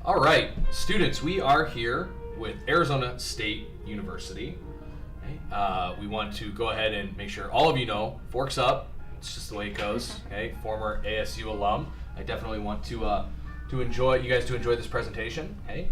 All right, students, we are here with Arizona State University. Okay. We want to go ahead and make sure all of you know, forks up. It's just the way it goes. Okay, former ASU alum. I definitely want to enjoy you guys to enjoy this presentation. Okay,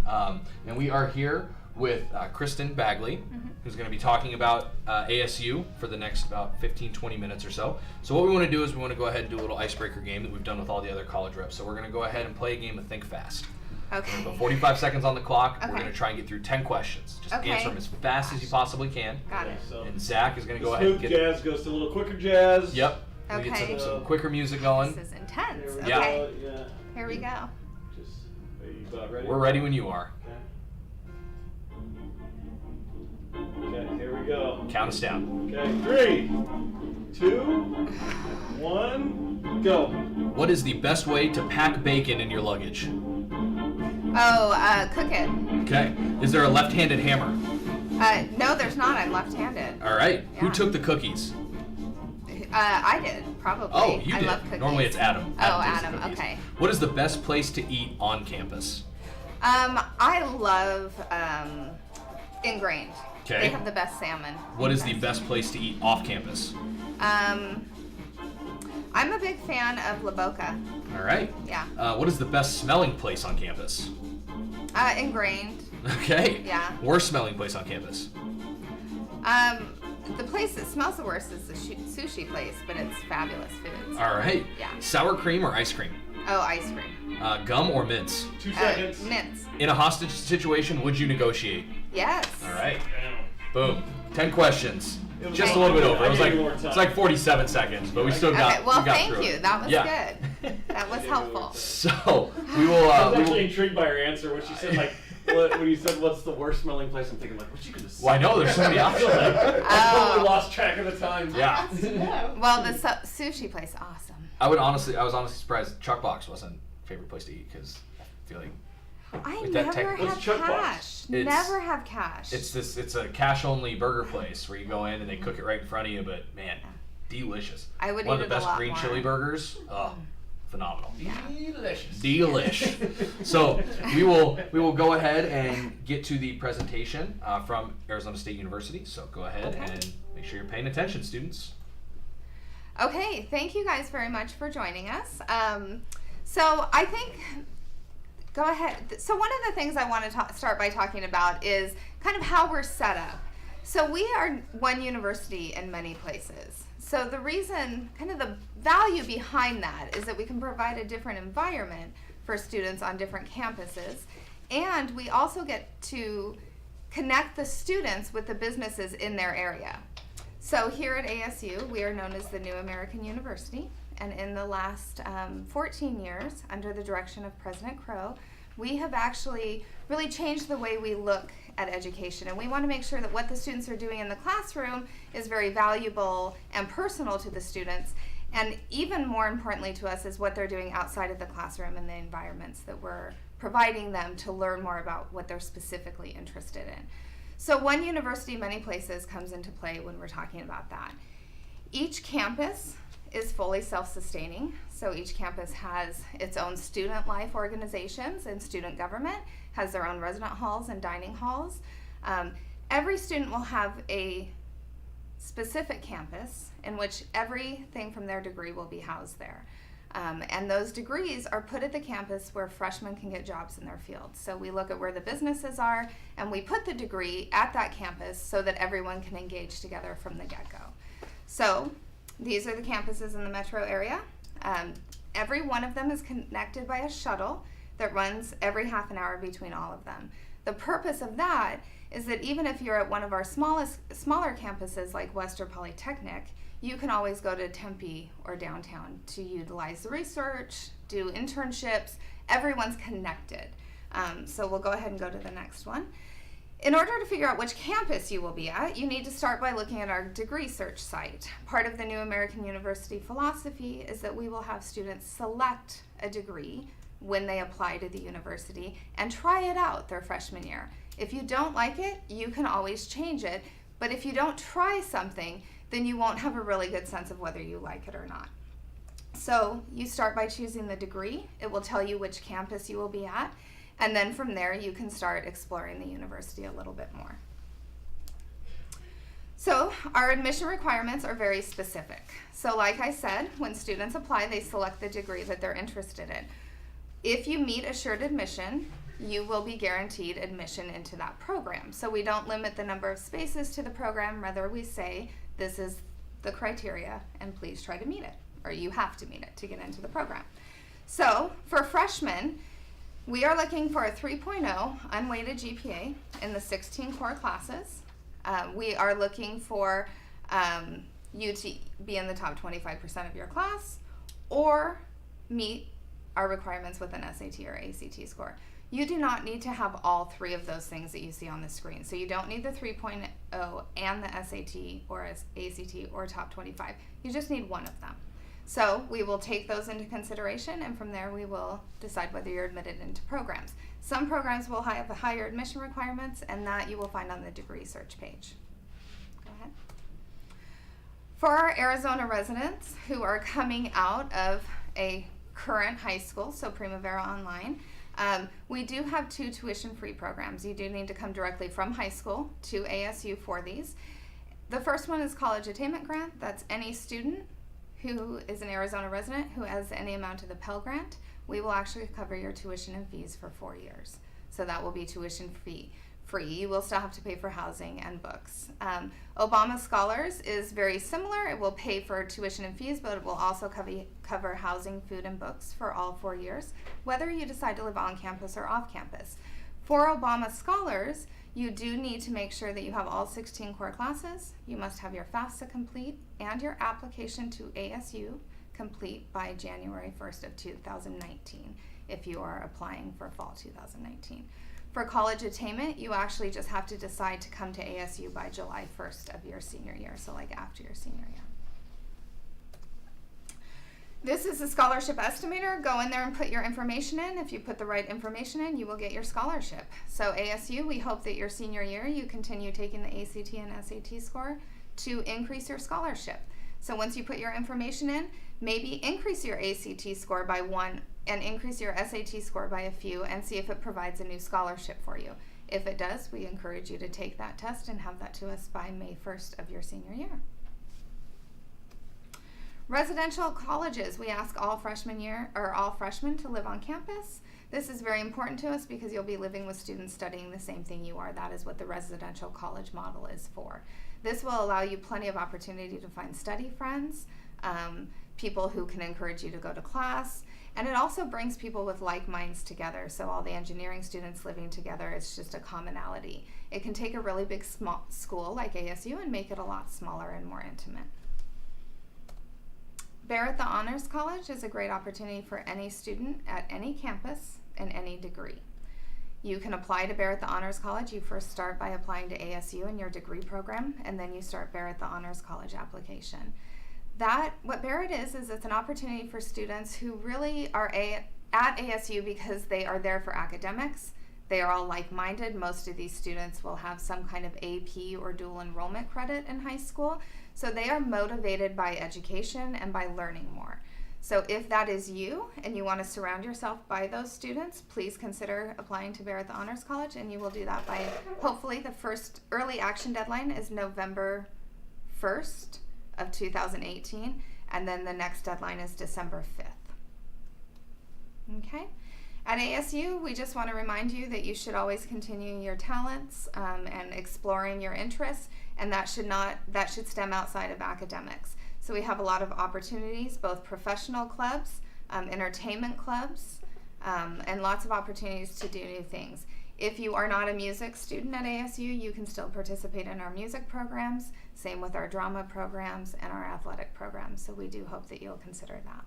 and we are here with Kristen Bagley, who's going to be talking about ASU for the next about 15-20 minutes or so. So what we want to do is we want to go ahead and do a little icebreaker game that we've done with all the other college reps. So we're going to go ahead and play a game of Think Fast. Okay. We're going to put 45 seconds on the clock. Okay. We're going to try and get through 10 questions. Just Okay. answer them as fast as you possibly can. Got it. So And Zach is going to go the ahead and smooth get... jazz goes to a little quicker jazz. Yep. We get Okay. some quicker music going. This is intense. There we Okay. go. Yeah. Here we go. Just, are you about ready? We're ready when you are. Okay, here we go. Count us down. Okay, 3, 2, 1, go. What is the best way to pack bacon in your luggage? Oh, cook it. Okay. Is there a left-handed hammer? No, there's not. I'm left-handed. All right. Who Yeah. took the cookies? I did, probably. Oh, you I did. love cookies. Normally it's Adam. Oh, takes the Adam, cookies. okay. What is the best place to eat on campus? I love Ingrained. Okay. They have the best salmon. What is the best place to eat off campus? I'm a big fan of La Boca. All right. Yeah. What is the best smelling place on campus? Ingrained. Okay. Yeah. Worst smelling place on campus? The place that smells the worst is the sushi place, but it's fabulous foods. All right. Yeah. Sour cream or ice cream? Oh, ice cream. Gum or mints? 2 seconds. Mints. In a hostage situation, would you negotiate? Yes. All right. Damn. Boom. 10 questions. It was Just a like- little bit over. I It was gave like you more time. it's like 47 seconds, but we still got. Okay, well, we got thank through you. it. That was Yeah. good. That was helpful. So we will. I was We will actually intrigued by her answer when she said, like, when you said, what's the worst smelling place? I'm thinking, like, what you could have said. well, I know there's so many options. I totally lost track of the time. Yeah. Well, the sushi place, awesome. I was honestly surprised Chuck Box wasn't favorite place to eat because I feel like I With that never tech- have Chuck Box? cash. It's- Never have cash. it's a cash only burger place where you go in and they cook it right in front of you, but man, delicious. I would One eat of the it a best lot green more. chili burgers. Oh, phenomenal. Delicious. Delish. So we will go ahead and get to the presentation from Arizona State University. So go ahead Okay. and make sure you're paying attention, students. Okay, thank you guys very much for joining us. So I think, go ahead. So one of the things I want to start by talking about is kind of how we're set up. So we are one university in many places. So the reason, kind of the value behind that is that we can provide a different environment for students on different campuses. And we also get to connect the students with the businesses in their area. So here at ASU, we are known as the New American University, and in the last 14 years, under the direction of President Crow, we have actually really changed the way we look at education, and we want to make sure that what the students are doing in the classroom is very valuable and personal to the students, and even more importantly to us is what they're doing outside of the classroom and the environments that we're providing them to learn more about what they're specifically interested in. So one university, many places comes into play when we're talking about that. Each campus is fully self-sustaining. So each campus has its own student life organizations and student government, has their own resident halls and dining halls. Every student will have a specific campus in which everything from their degree will be housed there. And those degrees are put at the campus where freshmen can get jobs in their field. So we look at where the businesses are and we put the degree at that campus so that everyone can engage together from the get-go. So these are the campuses in the metro area. Every one of them is connected by a shuttle that runs every half an hour between all of them. The purpose of that is that even if you're at one of our smaller campuses like Western Polytechnic, you can always go to Tempe or downtown to utilize the research, do internships. Everyone's connected. So we'll go ahead and go to the next one. In order to figure out which campus you will be at, you need to start by looking at our degree search site. Part of the New American University philosophy is that we will have students select a degree when they apply to the university and try it out their freshman year. If you don't like it, you can always change it, but if you don't try something, then you won't have a really good sense of whether you like it or not. So you start by choosing the degree. It will tell you which campus you will be at. And then from there, you can start exploring the university a little bit more. So our admission requirements are very specific. So like I said, when students apply, they select the degree that they're interested in. If you meet assured admission, you will be guaranteed admission into that program. So we don't limit the number of spaces to the program, rather we say this is the criteria and please try to meet it, or you have to meet it to get into the program. So for freshmen, we are looking for a 3.0 unweighted GPA in the 16 core classes. We are looking for you to be in the top 25% of your class or meet our requirements with an SAT or ACT score. You do not need to have all three of those things that you see on the screen. So you don't need the 3.0 and the SAT or ACT or top 25. You just need one of them. So we will take those into consideration, and from there we will decide whether you're admitted into programs. Some programs will have higher admission requirements, and that you will find on the degree search page. Go ahead. For our Arizona residents who are coming out of a current high school, so Primavera Online, we do have 2 tuition-free programs. You do need to come directly from high school to ASU for these. The first one is College Attainment Grant. That's any student who is an Arizona resident who has any amount of the Pell Grant. We will actually cover your tuition and fees for 4 years. So that will be tuition free. You will still have to pay for housing and books. Obama Scholars is very similar. It will pay for tuition and fees, but it will also cover housing, food, and books for all 4 years, whether you decide to live on campus or off campus. For Obama Scholars, you do need to make sure that you have all 16 core classes. You must have your FAFSA complete and your application to ASU complete by January 1st of 2019 if you are applying for fall 2019. For college attainment, you actually just have to decide to come to ASU by July 1st of your senior year, so like after your senior year. This is a scholarship estimator. Go in there and put your information in. If you put the right information in, you will get your scholarship. So ASU, we hope that your senior year you continue taking the ACT and SAT score to increase your scholarship. So once you put your information in, maybe increase your ACT score by 1 and increase your SAT score by a few and see if it provides a new scholarship for you. If it does, we encourage you to take that test and have that to us by May 1st of your senior year. Residential colleges, we ask all freshmen to live on campus. This is very important to us because you'll be living with students studying the same thing you are. That is what the residential college model is for. This will allow you plenty of opportunity to find study friends, people who can encourage you to go to class, and it also brings people with like minds together. So all the engineering students living together, it's just a commonality. It can take a really big small school like ASU and make it a lot smaller and more intimate. Barrett the Honors College is a great opportunity for any student at any campus and any degree. You can apply to Barrett the Honors College. You first start by applying to ASU in your degree program, and then you start Barrett the Honors College application. What Barrett is it's an opportunity for students who really are at ASU because they are there for academics. They are all like-minded. Most of these students will have some kind of AP or dual enrollment credit in high school. So they are motivated by education and by learning more. So if that is you and you want to surround yourself by those students, please consider applying to Barrett the Honors College, and you will do that by, hopefully, the first early action deadline is November 1st of 2018, and then the next deadline is December 5th. Okay? At ASU, we just want to remind you that you should always continue your talents and exploring your interests, and that should stem outside of academics. So we have a lot of opportunities, both professional clubs, entertainment clubs, and lots of opportunities to do new things. If you are not a music student at ASU, you can still participate in our music programs, same with our drama programs and our athletic programs. So we do hope that you'll consider that.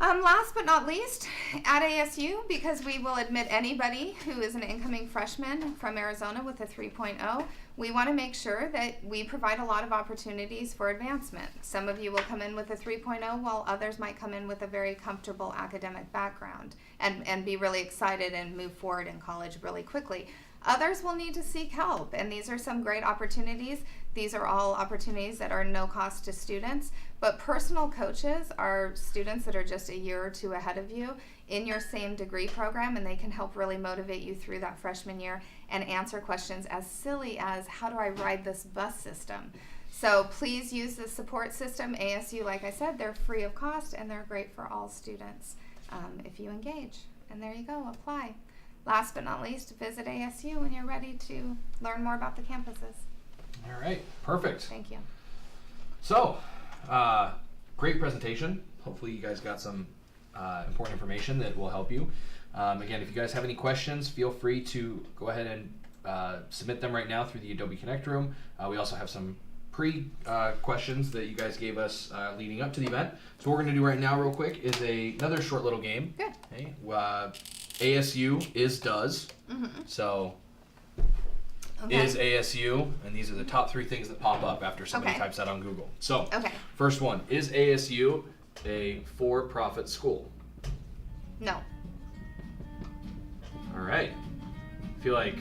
Last but not least, at ASU, because we will admit anybody who is an incoming freshman from Arizona with a 3.0, we want to make sure that we provide a lot of opportunities for advancement. Some of you will come in with a 3.0, while others might come in with a very comfortable academic background and be really excited and move forward in college really quickly. Others will need to seek help, and these are some great opportunities. These are all opportunities that are no cost to students, but personal coaches are students that are just a year or two ahead of you in your same degree program, and they can help really motivate you through that freshman year and answer questions as silly as, how do I ride this bus system? So please use the support system. ASU, like I said, they're free of cost, and they're great for all students if you engage. And there you go, apply. Last but not least, visit ASU when you're ready to learn more about the campuses. All right, perfect. Thank you. So, great presentation. Hopefully you guys got some important information that will help you. Again, if you guys have any questions, feel free to go ahead and submit them right now through the Adobe Connect room. We also have some questions that you guys gave us leading up to the event. So what we're going to do right now real quick is another short little game. Good. Okay. ASU is does. Mm-hmm. So Okay. is ASU, and these are the top 3 things that pop up after somebody Okay. types that on Google. So Okay. first one, is ASU a for-profit school? No. All right. I feel like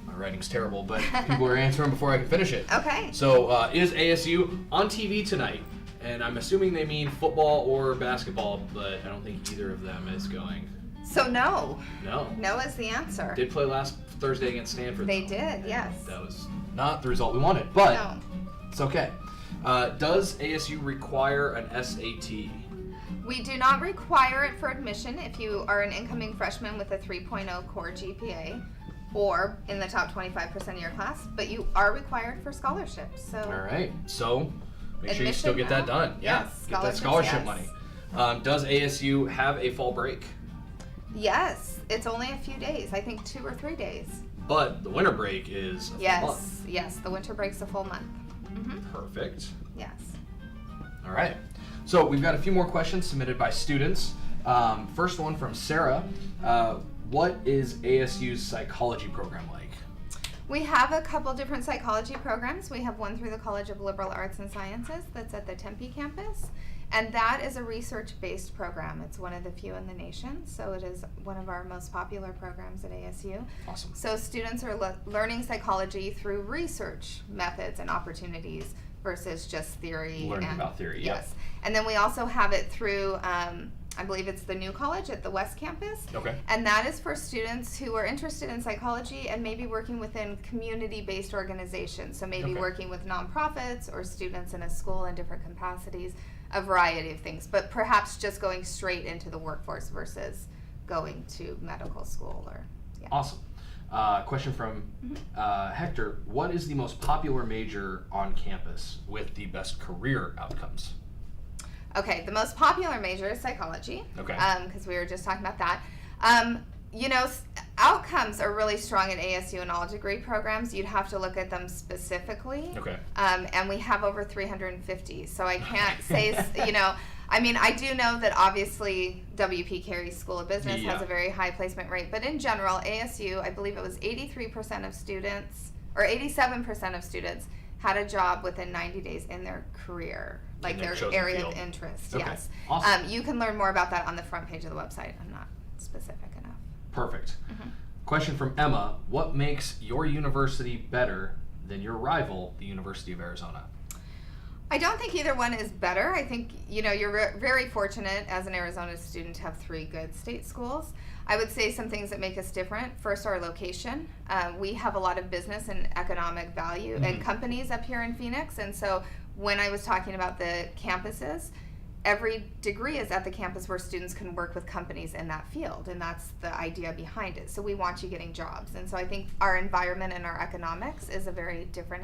my writing's terrible, but people are answering before I can finish it. Okay. So, is ASU on TV tonight? And I'm assuming they mean football or basketball, but I don't think either of them is going. So no. No. No is the answer. Did play last Thursday against Stanford. They though. did, And yes. That was not the result we wanted, but No. it's okay. Does ASU require an SAT? We do not require it for admission if you are an incoming freshman with a 3.0 core GPA or in the top 25% of your class, but you are required for scholarships. So All right. So make sure you Admission, still get that done. yes, Get that scholarships, scholarship yes. money. Does ASU have a fall break? yes, it's only a few days. I think 2 or 3 days. But the winter break is a full Yes, month. yes, the winter break's a full month. Mm-hmm. Perfect. Yes. All right. So we've got a few more questions submitted by students. First one from Sarah. What is ASU's psychology program like? We have a couple different psychology programs. We have one through the College of Liberal Arts and Sciences that's at the Tempe campus, and that is a research-based program. It's one of the few in the nation, so it is one of our most popular programs at ASU. Awesome. So students are learning psychology through research methods and opportunities versus just theory. Learning about theory, yes. And then we also have it through, I believe it's the New College at the West Campus. Okay. And that is for students who are interested in psychology and maybe working within community-based organizations. So maybe Okay. working with nonprofits or students in a school in different capacities, a variety of things. But perhaps just going straight into the workforce versus going to medical school or, yeah. Awesome. Question from Hector. What is the most popular major on campus with the best career outcomes? Okay, the most popular major is psychology. Okay. Because we were just talking about that. Outcomes are really strong at ASU in all degree programs. You'd have to look at them specifically. Okay. And we have over 350, so I can't say, I do know that obviously WP Carey's School of Business has a very high placement rate, but in general, ASU, I believe it was 83% of students, or 87% of students had a job within 90 days in their career, like In their their chosen area field. of interest. Okay. Yes. Awesome. You can learn more about that on the front page of the website. I'm not specific enough. Perfect. Mhm. Question from Emma. What makes your university better than your rival, the University of Arizona? I don't think either one is better. I think, you're very fortunate as an Arizona student to have 3 good state schools. I would say some things that make us different. First, our location. We have a lot of business and economic value and companies up here in Phoenix. And so when I was talking about the campuses, every degree is at the campus where students can work with companies in that field. And that's the idea behind it. So we want you getting jobs. And so I think our environment and our economics is a very different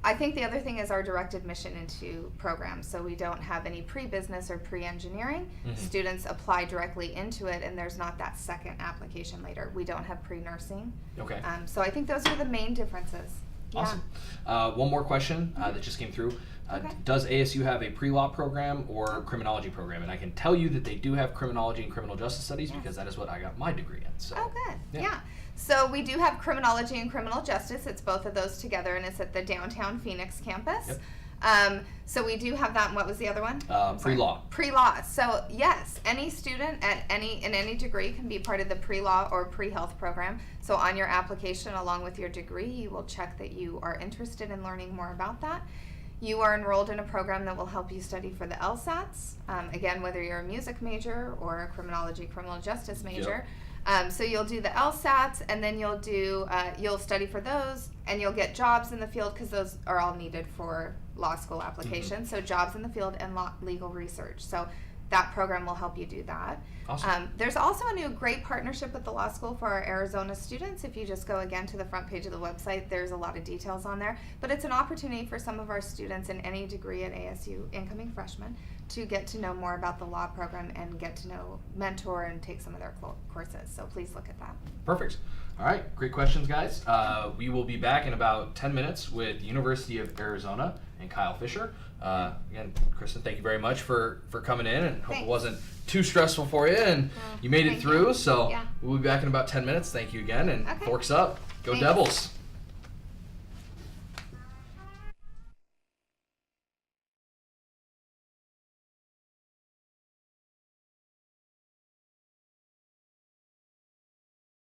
I think the other thing is our direct admission into programs. So we don't have any pre-business or pre-engineering. Students apply directly into it, and there's not that second application later. We don't have pre-nursing. Okay. So I think those are the main differences. Awesome. One more question that just came through. Okay. Does ASU have a pre-law program or criminology program? And I can tell you that they do have criminology and criminal justice studies because that is what I got my degree in. So. Oh, good. Yeah. Yeah. So we do have criminology and criminal justice. It's both of those together, and it's at the downtown Phoenix campus. Yep. So we do have that. And what was the other one? Pre-law. Pre-law. So yes, any student in any degree can be part of the pre-law or pre-health program. So on your application, along with your degree, you will check that you are interested in learning more about that. You are enrolled in a program that will help you study for the LSATs. Again, whether you're a music major or a criminology, criminal justice major. So you'll do the LSATs, and then you'll study for those, and you'll get jobs in the field because those are all needed for law school applications. So jobs in the field and legal research. So that program will help you do that. Awesome. There's also a new great partnership with the law school for our Arizona students. If you just go again to the front page of the website, there's a lot of details on there. But it's an opportunity for some of our students in any degree at ASU, incoming freshmen, to get to know more about the law program and get to know, mentor, and take some of their courses. So please look at that. Perfect. All right, great questions, guys. We will be back in about 10 minutes with University of Arizona and Kyle Fisher. Again, Kristen, thank you very much for coming in, and hope it wasn't too stressful for you, and you made it through. So we'll be back in about 10 minutes. Thank you again, and Forks up. Go Devils.